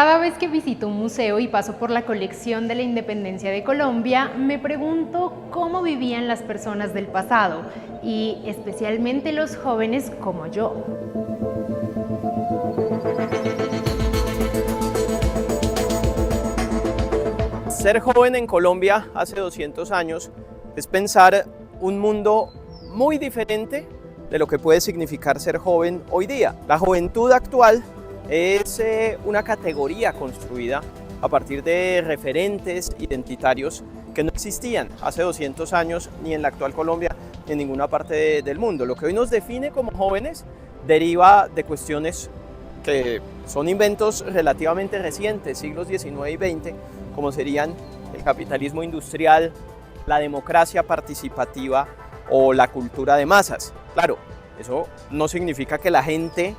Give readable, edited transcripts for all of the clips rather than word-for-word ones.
Cada vez que visito un museo y paso por la colección de la Independencia de Colombia, me pregunto cómo vivían las personas del pasado y especialmente los jóvenes como yo. Ser joven en Colombia hace 200 años es pensar un mundo muy diferente de lo que puede significar ser joven hoy día. La juventud actual es una categoría construida a partir de referentes identitarios que no existían hace 200 años ni en la actual Colombia ni en ninguna parte del mundo. Lo que hoy nos define como jóvenes deriva de cuestiones que son inventos relativamente recientes, siglos XIX y XX, como serían el capitalismo industrial, la democracia participativa o la cultura de masas. Claro, eso no significa que la gente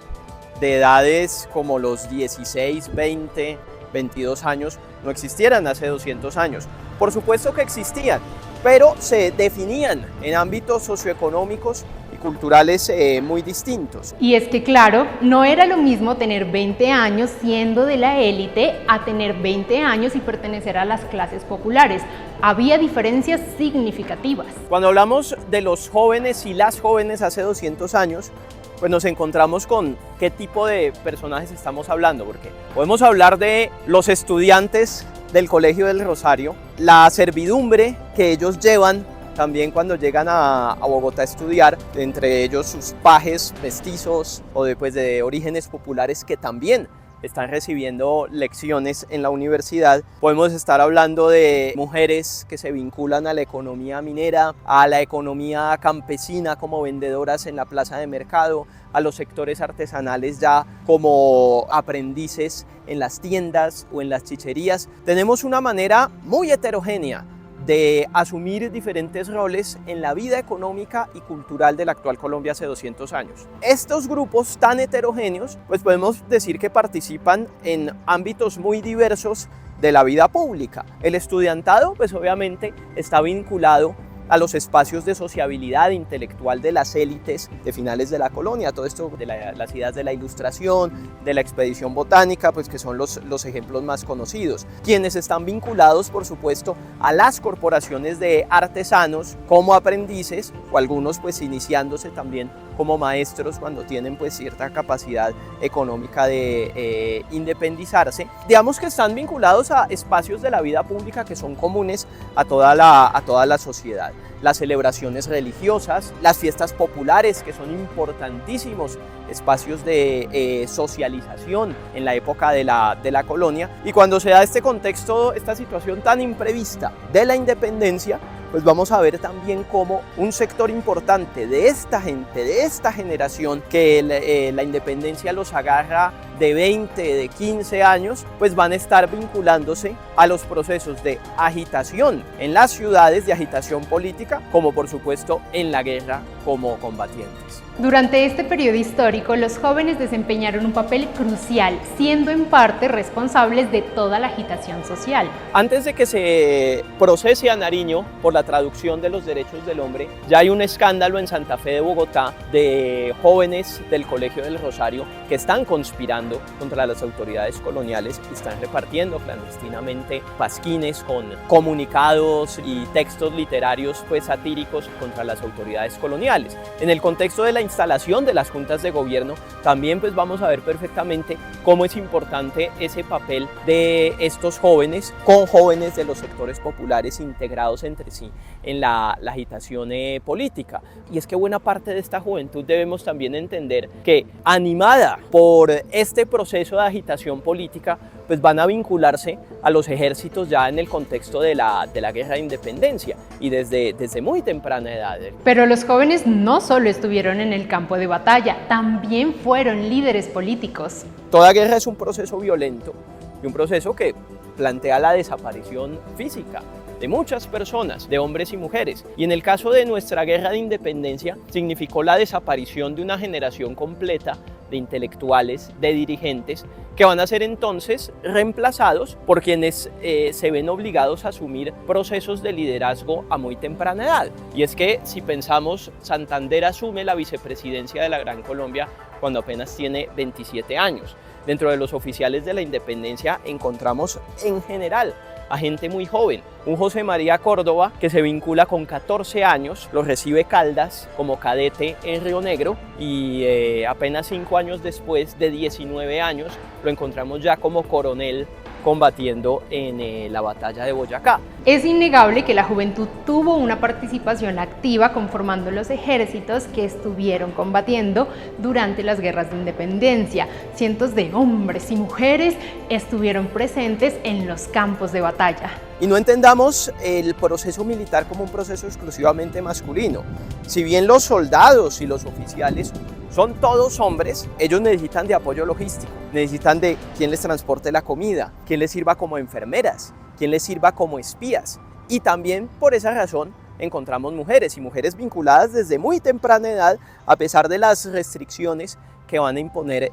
de edades como los 16, 20, 22 años no existieran hace 200 años. Por supuesto que existían, pero se definían en ámbitos socioeconómicos y culturales muy distintos. Y es que claro, no era lo mismo tener 20 años siendo de la élite a tener 20 años y pertenecer a las clases populares. Había diferencias significativas. Cuando hablamos de los jóvenes y las jóvenes hace 200 años, pues nos encontramos con qué tipo de personajes estamos hablando, porque podemos hablar de los estudiantes del Colegio del Rosario, la servidumbre que ellos llevan también cuando llegan a Bogotá a estudiar, entre ellos sus pajes mestizos o de orígenes populares que también están recibiendo lecciones en la universidad. Podemos estar hablando de mujeres que se vinculan a la economía minera, a la economía campesina como vendedoras en la plaza de mercado, a los sectores artesanales ya como aprendices en las tiendas o en las chicherías. Tenemos una manera muy heterogénea de asumir diferentes roles en la vida económica y cultural de la actual Colombia hace 200 años. Estos grupos tan heterogéneos, pues podemos decir que participan en ámbitos muy diversos de la vida pública. El estudiantado, pues obviamente está vinculado a los espacios de sociabilidad intelectual de las élites de finales de la colonia, todo esto de las ideas de la ilustración, de la expedición botánica, pues que son los ejemplos más conocidos. Quienes están vinculados, por supuesto, a las corporaciones de artesanos como aprendices, o algunos pues iniciándose también como maestros cuando tienen pues cierta capacidad económica de independizarse. Digamos que están vinculados a espacios de la vida pública que son comunes a toda la sociedad. Las celebraciones religiosas, las fiestas populares, que son importantísimos espacios de socialización en la época de la colonia. Y cuando se da este contexto, esta situación tan imprevista de la independencia, pues vamos a ver también cómo un sector importante de esta gente, de esta generación, que la independencia los agarra de 20, de 15 años, pues van a estar vinculándose a los procesos de agitación en las ciudades, de agitación política, como por supuesto en la guerra como combatientes. Durante este periodo histórico, los jóvenes desempeñaron un papel crucial, siendo en parte responsables de toda la agitación social. Antes de que se procese a Nariño por la traducción de los derechos del hombre, ya hay un escándalo en Santa Fe de Bogotá de jóvenes del Colegio del Rosario que están conspirando contra las autoridades coloniales y están repartiendo clandestinamente pasquines con comunicados y textos literarios pues satíricos contra las autoridades coloniales. En el contexto de la instalación de las juntas de gobierno también pues vamos a ver perfectamente cómo es importante ese papel de estos jóvenes con jóvenes de los sectores populares integrados entre sí en la agitación política. Y es que buena parte de esta juventud debemos también entender que, animada por este proceso de agitación política, pues van a vincularse a los ejércitos ya en el contexto de la guerra de independencia y desde muy temprana edad. Pero los jóvenes no solo estuvieron en el campo de batalla, también fueron líderes políticos. Toda guerra es un proceso violento y un proceso que plantea la desaparición física de muchas personas, de hombres y mujeres. Y en el caso de nuestra guerra de independencia, significó la desaparición de una generación completa de intelectuales, de dirigentes, que van a ser entonces reemplazados por quienes se ven obligados a asumir procesos de liderazgo a muy temprana edad. Y es que si pensamos, Santander asume la vicepresidencia de la Gran Colombia cuando apenas tiene 27 años. Dentro de los oficiales de la independencia encontramos en general a gente muy joven. Un José María Córdoba que se vincula con 14 años, lo recibe Caldas como cadete en Río Negro y apenas 5 años después, de 19 años, lo encontramos ya como coronel combatiendo en la batalla de Boyacá. Es innegable que la juventud tuvo una participación activa conformando los ejércitos que estuvieron combatiendo durante las guerras de independencia. Cientos de hombres y mujeres estuvieron presentes en los campos de batalla. Y no entendamos el proceso militar como un proceso exclusivamente masculino. Si bien los soldados y los oficiales son todos hombres, ellos necesitan de apoyo logístico, necesitan de quien les transporte la comida, quien les sirva como enfermeras, quien les sirva como espías. Y también por esa razón encontramos mujeres y mujeres vinculadas desde muy temprana edad, a pesar de las restricciones que van a imponer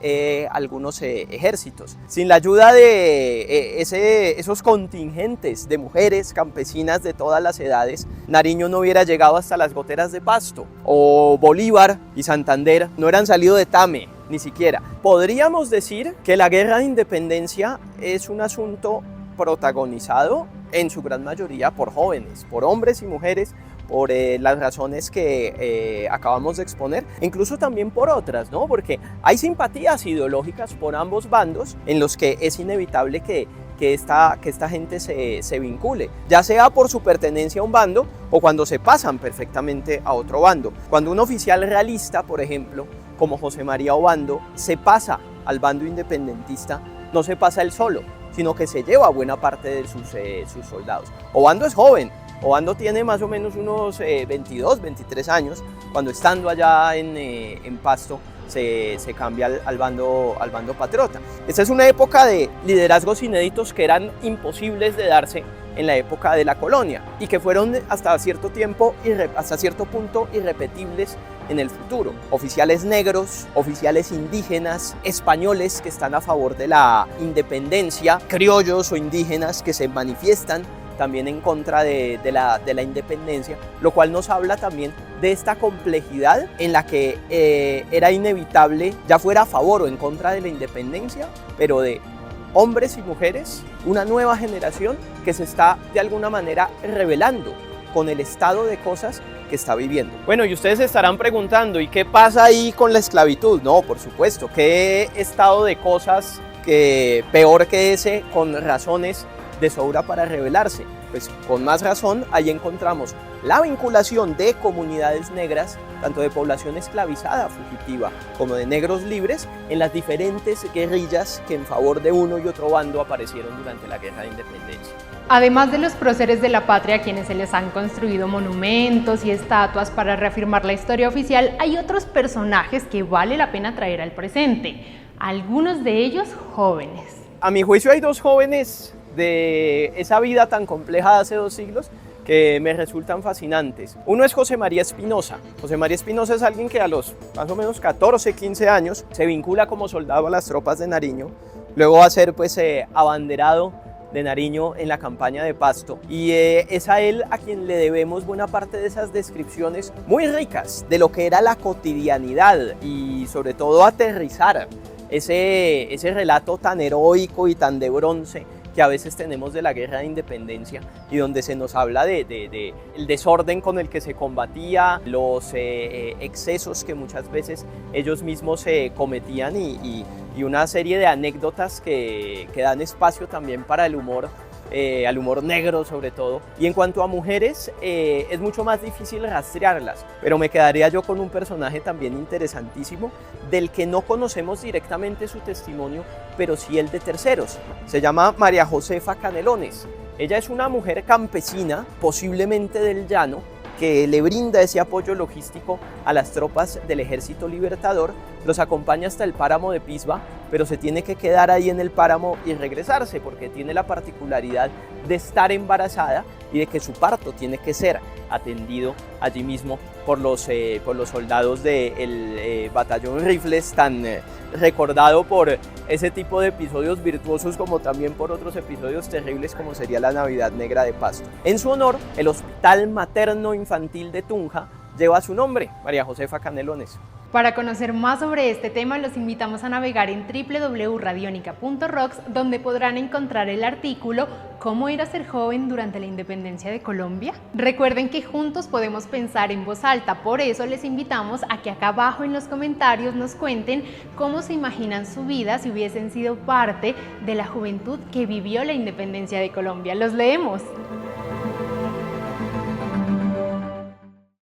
algunos ejércitos. Sin la ayuda de esos contingentes de mujeres campesinas de todas las edades, Nariño no hubiera llegado hasta las goteras de Pasto, o Bolívar y Santander no hubieran salido de Tame, ni siquiera. Podríamos decir que la guerra de independencia es un asunto protagonizado en su gran mayoría por jóvenes, por hombres y mujeres, por las razones que acabamos de exponer, incluso también por otras, ¿no? Porque hay simpatías ideológicas por ambos bandos en los que es inevitable que esta gente se vincule, ya sea por su pertenencia a un bando o cuando se pasan perfectamente a otro bando. Cuando un oficial realista, por ejemplo, como José María Obando, se pasa al bando independentista, no se pasa él solo, sino que se lleva buena parte de sus soldados. Obando es joven, Obando tiene más o menos unos 22, 23 años, cuando estando allá en Pasto se cambia al bando patriota. Esta es una época de liderazgos inéditos que eran imposibles de darse en la época de la colonia y que fueron hasta cierto punto irrepetibles en el futuro. Oficiales negros, oficiales indígenas, españoles que están a favor de la independencia, criollos o indígenas que se manifiestan también en contra de la independencia, lo cual nos habla también de esta complejidad en la que era inevitable, ya fuera a favor o en contra de la independencia, pero de hombres y mujeres, una nueva generación que se está de alguna manera rebelando con el estado de cosas que está viviendo. Bueno, y ustedes se estarán preguntando, ¿y qué pasa ahí con la esclavitud? No, por supuesto, ¿qué estado de cosas que peor que ese, con razones de sobra para rebelarse? Pues con más razón, ahí encontramos la vinculación de comunidades negras, tanto de población esclavizada fugitiva como de negros libres, en las diferentes guerrillas que en favor de uno y otro bando aparecieron durante la Guerra de Independencia. Además de los próceres de la patria a quienes se les han construido monumentos y estatuas para reafirmar la historia oficial, hay otros personajes que vale la pena traer al presente, algunos de ellos jóvenes. A mi juicio hay dos jóvenes de esa vida tan compleja de hace 2 siglos que me resultan fascinantes. Uno es José María Espinosa. José María Espinosa es alguien que a los más o menos 14, 15 años se vincula como soldado a las tropas de Nariño, luego va a ser abanderado de Nariño en la campaña de Pasto y es a él a quien le debemos buena parte de esas descripciones muy ricas de lo que era la cotidianidad y sobre todo aterrizar ese relato tan heroico y tan de bronce que a veces tenemos de la Guerra de Independencia y donde se nos habla de el desorden con el que se combatía, los excesos que muchas veces ellos mismos cometían y una serie de anécdotas que dan espacio también para el humor, al humor negro sobre todo. Y en cuanto a mujeres, es mucho más difícil rastrearlas, pero me quedaría yo con un personaje también interesantísimo, del que no conocemos directamente su testimonio, pero sí el de terceros. Se llama María Josefa Canelones. Ella es una mujer campesina, posiblemente del llano, que le brinda ese apoyo logístico a las tropas del Ejército Libertador, los acompaña hasta el páramo de Pisba, pero se tiene que quedar ahí en el páramo y regresarse porque tiene la particularidad de estar embarazada y de que su parto tiene que ser atendido allí mismo por los soldados del batallón Rifles, tan recordado por ese tipo de episodios virtuosos como también por otros episodios terribles como sería la Navidad Negra de Pasto. En su honor, el Hospital Materno Infantil de Tunja lleva su nombre, María Josefa Canelones. Para conocer más sobre este tema, los invitamos a navegar en www.radionica.rocks, donde podrán encontrar el artículo ¿Cómo ir a ser joven durante la independencia de Colombia? Recuerden que juntos podemos pensar en voz alta, por eso les invitamos a que acá abajo en los comentarios nos cuenten cómo se imaginan su vida si hubiesen sido parte de la juventud que vivió la independencia de Colombia. ¡Los leemos!